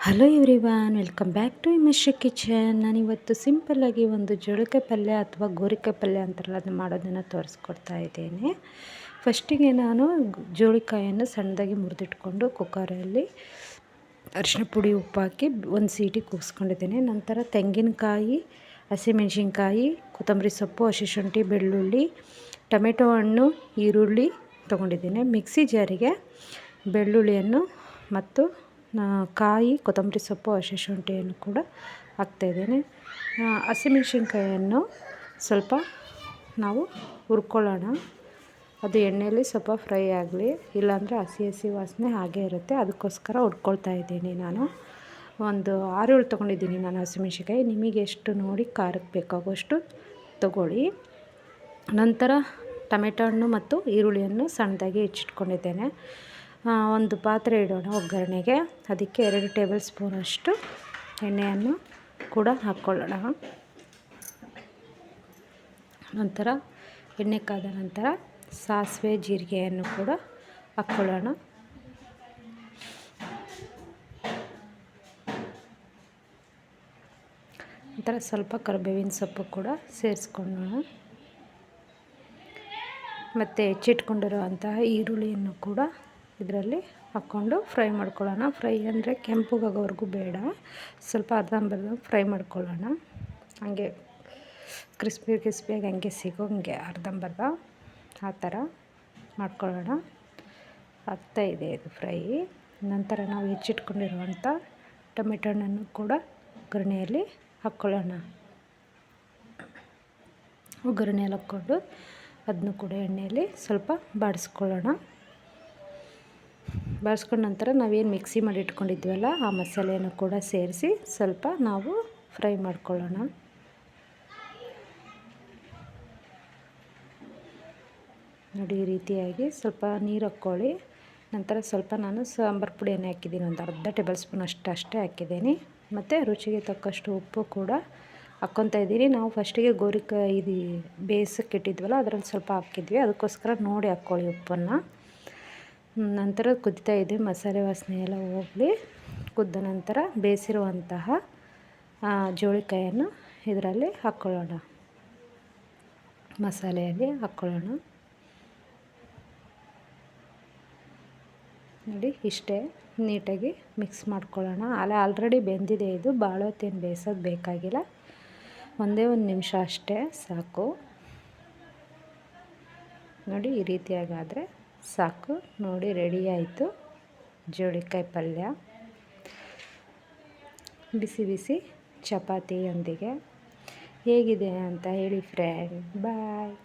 Hello everyone, welcome back to Mishra kitchen. ನಾನಿವತ್ತು ಸಿಂಪಲ್ಲಾಗಿ ಒಂದು ಜೋಳಕಾಯಿ ಪಲ್ಯ ಅಥವಾ ಗೋರಿಕಾಯಿ ಪಲ್ಯ ಅಂತಾರಲ್ಲ ಅದನ್ನು ಮಾಡೋದನ್ನು ತೋರಿಸ್ಕೊಡ್ತಾ ಇದ್ದೇನೆ. ಫಸ್ಟಿಗೆ ನಾನು ಜೋಳಿಕಾಯನ್ನು ಸಣ್ಣದಾಗಿ ಮುರಿದಿಟ್ಕೊಂಡು ಕುಕ್ಕರಲ್ಲಿ ಅರಿಶಿನ ಪುಡಿ ಉಪ್ಪು ಹಾಕಿ ಒಂದು ಸೀಟಿ ಕೂಗಿಸ್ಕೊಂಡಿದ್ದೇನೆ. ನಂತರ ತೆಂಗಿನಕಾಯಿ, ಹಸಿಮೆಣಸಿನ್ಕಾಯಿ, ಕೊತ್ತಂಬರಿ ಸೊಪ್ಪು, ಹಸಿ ಶುಂಠಿ, ಬೆಳ್ಳುಳ್ಳಿ, ಟೊಮೆಟೊ ಹಣ್ಣು, ಈರುಳ್ಳಿ ತೊಗೊಂಡಿದ್ದೇನೆ. ಮಿಕ್ಸಿ ಜಾರಿಗೆ ಬೆಳ್ಳುಳ್ಳಿಯನ್ನು ಮತ್ತು ಕಾಯಿ, ಕೊತ್ತಂಬರಿ ಸೊಪ್ಪು, ಹಸಿ ಶುಂಠಿಯನ್ನು ಕೂಡ ಹಾಕ್ತಾಯಿದ್ದೇನೆ. ಹಸಿಮೆಣಸಿನ್ಕಾಯನ್ನು ಸ್ವಲ್ಪ ನಾವು ಹುರ್ಕೊಳ್ಳೋಣ. ಅದು ಎಣ್ಣೆಯಲ್ಲಿ ಸ್ವಲ್ಪ ಫ್ರೈ ಆಗಲಿ, ಇಲ್ಲಾಂದರೆ ಹಸಿ ವಾಸನೆ ಹಾಗೇ ಇರುತ್ತೆ. ಅದಕ್ಕೋಸ್ಕರ ಹುರ್ಕೊಳ್ತಾ ಇದ್ದೀನಿ. ನಾನು ಒಂದು 6-7 ತೊಗೊಂಡಿದ್ದೀನಿ ನಾನು ಹಸಿಮೆಣಸಿನ್ಕಾಯಿ. ನಿಮಗೆ ಎಷ್ಟು ನೋಡಿ ಖಾರಕ್ಕೆ ಬೇಕಾಗುವಷ್ಟು ತಗೊಳ್ಳಿ. ನಂತರ ಟೊಮೆಟೊ ಹಣ್ಣು ಮತ್ತು ಈರುಳ್ಳಿಯನ್ನು ಸಣ್ಣದಾಗಿ ಹೆಚ್ಚಿಟ್ಕೊಂಡಿದ್ದೇನೆ. ಒಂದು ಪಾತ್ರೆ ಇಡೋಣ ಒಗ್ಗರಣೆಗೆ. ಅದಕ್ಕೆ 2 ಟೇಬಲ್ ಸ್ಪೂನಷ್ಟು ಎಣ್ಣೆಯನ್ನು ಕೂಡ ಹಾಕ್ಕೊಳ್ಳೋಣ. ನಂತರ ಎಣ್ಣೆ ಕಾದ ನಂತರ ಸಾಸಿವೆ, ಜೀರಿಗೆಯನ್ನು ಕೂಡ ಹಾಕ್ಕೊಳ್ಳೋಣ. ನಂತರ ಸ್ವಲ್ಪ ಕರಿಬೇವಿನ ಸೊಪ್ಪು ಕೂಡ ಸೇರಿಸ್ಕೊಳ್ಳೋಣ. ಮತ್ತು ಹೆಚ್ಚಿಟ್ಕೊಂಡಿರುವಂತಹ ಈರುಳ್ಳಿಯನ್ನು ಕೂಡ ಇದರಲ್ಲಿ ಹಾಕ್ಕೊಂಡು ಫ್ರೈ ಮಾಡ್ಕೊಳ್ಳೋಣ. ಫ್ರೈ ಅಂದರೆ ಕೆಂಪಗಾಗೋವರೆಗೂ ಬೇಡ, ಸ್ವಲ್ಪ ಅರ್ಧಂಬರ್ಧ ಫ್ರೈ ಮಾಡ್ಕೊಳ್ಳೋಣ. ಹಾಗೆ ಕ್ರಿಸ್ಪಿಯಾಗಿ ಹಂಗೆ ಸಿಗೋಂಗೆ ಅರ್ಧಂಬರ್ಧ ಆ ಥರ ಮಾಡ್ಕೊಳ್ಳೋಣ. ಆಗ್ತಾಯಿದೆ ಇದು ಫ್ರೈ. ನಂತರ ನಾವು ಹೆಚ್ಚಿಟ್ಕೊಂಡಿರುವಂಥ ಟೊಮೆಟೊ ಹಣ್ಣನ್ನು ಕೂಡ ಒಗ್ಗರಣೆಯಲ್ಲಿ ಹಾಕ್ಕೊಳ್ಳೋಣ. ಒಗ್ಗರಣೆಯಲ್ಲಿ ಹಾಕ್ಕೊಂಡು ಅದನ್ನು ಕೂಡ ಎಣ್ಣೆಯಲ್ಲಿ ಸ್ವಲ್ಪ ಬಾಡಿಸ್ಕೊಳ್ಳೋಣ. ಬಾಡಿಸ್ಕೊಂಡ ನಂತರ ನಾವೇನು ಮಿಕ್ಸಿ ಮಾಡಿ ಇಟ್ಕೊಂಡಿದ್ವಲ್ಲ ಆ ಮಸಾಲೆಯನ್ನು ಕೂಡ ಸೇರಿಸಿ ಸ್ವಲ್ಪ ನಾವು ಫ್ರೈ ಮಾಡ್ಕೊಳ್ಳೋಣ. ನೋಡಿ, ಈ ರೀತಿಯಾಗಿ ಸ್ವಲ್ಪ ನೀರು ಹಾಕ್ಕೊಳ್ಳಿ. ನಂತರ ಸ್ವಲ್ಪ ನಾನು ಸಾಂಬಾರು ಪುಡಿಯನ್ನು ಹಾಕಿದ್ದೀನಿ, ಒಂದು ಅರ್ಧ ಟೇಬಲ್ ಸ್ಪೂನ್ ಅಷ್ಟೇ ಹಾಕಿದ್ದೀನಿ. ಮತ್ತು ರುಚಿಗೆ ತಕ್ಕಷ್ಟು ಉಪ್ಪು ಕೂಡ ಹಾಕ್ಕೊತಾ ಇದ್ದೀನಿ. ನಾವು ಫಸ್ಟಿಗೆ ಗೋರಿಕಾಯಿ ಇದು ಬೇಯಿಸೋಕ್ಕೆ ಇಟ್ಟಿದ್ವಲ್ಲ ಅದರಲ್ಲಿ ಸ್ವಲ್ಪ ಹಾಕಿದ್ವಿ, ಅದಕ್ಕೋಸ್ಕರ ನೋಡಿ ಹಾಕ್ಕೊಳ್ಳಿ ಉಪ್ಪನ್ನು. ನಂತರ ಕುದಿತಾ ಇದೆ, ಮಸಾಲೆ ವಾಸನೆ ಎಲ್ಲ ಹೋಗಲಿ. ಕುದ್ದ ನಂತರ ಬೇಯಿಸಿರುವಂತಹ ಜೋಳಿಕಾಯನ್ನು ಇದರಲ್ಲಿ ಹಾಕ್ಕೊಳ್ಳೋಣ, ಮಸಾಲೆಯಲ್ಲಿ ಹಾಕ್ಕೊಳ್ಳೋಣ. ನೋಡಿ, ಇಷ್ಟೇ ನೀಟಾಗಿ ಮಿಕ್ಸ್ ಮಾಡ್ಕೊಳ್ಳೋಣ. ಆಲ್ರೆಡಿ ಬೆಂದಿದೆ ಇದು, ಭಾಳ ಹೊತ್ತೇನು ಬೇಯಿಸೋದು ಬೇಕಾಗಿಲ್ಲ, ಒಂದೇ ಒಂದು ನಿಮಿಷ ಅಷ್ಟೇ ಸಾಕು. ನೋಡಿ, ಈ ರೀತಿಯಾಗಾದರೆ ಸಾಕು. ನೋಡಿ, ರೆಡಿ ಆಯಿತು ಜೋಳಿಕಾಯಿ ಪಲ್ಯ, ಬಿಸಿ ಬಿಸಿ ಚಪಾತಿಯೊಂದಿಗೆ. ಹೇಗಿದೆ ಅಂತ ಹೇಳಿ ಫ್ರೆಂಡ್. ಬಾಯ್.